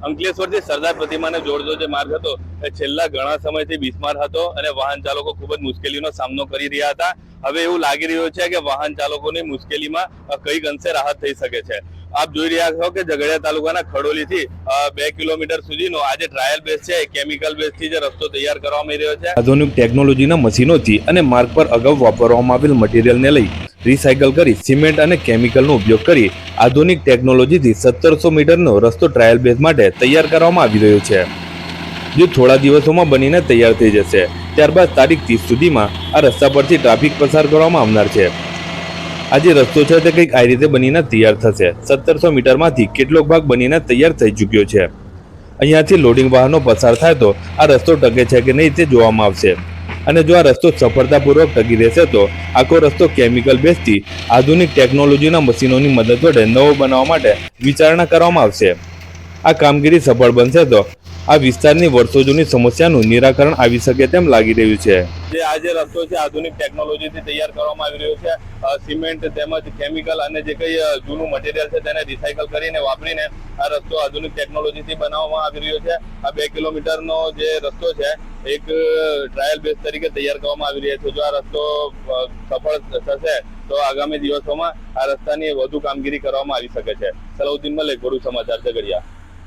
અંકલેશ્વરથી સરદાર પ્રતિમાને જોડતો જે માર્ગ હતો એ છેલ્લા ઘણા સમયથી બિસ્માર હતો અને વાહન ચાલકો ખૂબ જ મુશ્કેલીનો સામનો કરી રહ્યા હતા. હવે એવું લાગી રહ્યું છે કે વાહન ચાલકોની મુશ્કેલીમાં કઈક અંશે રાહત થઈ શકે છે. આપ જોઈ રહ્યા છો કે ઝઘડિયા તાલુકાના ખડોલીથી 2 કિલોમીટર સુધીનો આજે ટ્રાયલ બેઝ છે, કેમિકલ બેઝ થી જે રસ્તો તૈયાર કરવામાં આવી રહ્યો છે. આધુનિક ટેકનોલોજીના મશીનોથી અને માર્ગ પર અગાઉ વાપરવામાં આવેલ મટીરીયલને લઈ રિસાયકલ કરી સિમેન્ટ અને કેમિકલનો ઉપયોગ કરી આધુનિક ટેકનોલોજીથી 1700 મીટરનો રસ્તો ટ્રાયલ બેઝ માટે તૈયાર કરવામાં આવી રહ્યો છે, જે થોડા દિવસોમાં બનીને તૈયાર થઈ જશે. ત્યારબાદ તારીખ 30 સુધીમાં આ રસ્તા પરથી ટ્રાફિક પસાર કરવામાં આવનાર છે. આ જે રસ્તો છે તે કંઈક આ રીતે બનીને તૈયાર થશે. 1700 મીટરમાંથી કેટલોક ભાગ બનીને તૈયાર થઈ ચૂક્યો છે. અહીંયાથી લોડિંગ વાહનો પસાર થાય તો આ રસ્તો ટકે છે કે નહીં તે જોવામાં આવશે. અને જો આ રસ્તો સફળતાપૂર્વક ટકી રહેશે તો આખો રસ્તો કેમિકલ બેઝથી આધુનિક ટેકનોલોજીના મશીનોની મદદ વડે નવો બનાવવા માટે વિચારણા કરવામાં આવશે. આ કામગીરી સફળ બનશે તો આ વિસ્તારની વર્ષો જૂની સમસ્યાનું નિરાકરણ આવી શકે તેમ લાગી રહ્યું છે. જે આ જે રસ્તો છે આધુનિક ટેકનોલોજીથી તૈયાર કરવામાં આવી રહ્યો છે. સિમેન્ટ તેમજ કેમિકલ અને જે કંઈ જૂનું મટીરિયલ છે તેને રિસાયકલ કરીને વાપરીને આ રસ્તો આધુનિક ટેકનોલોજીથી બનાવવામાં આવી રહ્યો છે. આ 2 કિલોમીટરનો જે રસ્તો છે એક ટ્રાયલ બેઝ તરીકે તૈયાર કરવામાં આવી રહ્યા છે. જો આ રસ્તો સફળ થશે તો આગામી દિવસોમાં આ રસ્તાની વધુ કામગીરી કરવામાં આવી શકે છે. સલાઉદ્દીન મલિક, ભરૂચ સમાચાર, ઝઘડિયા.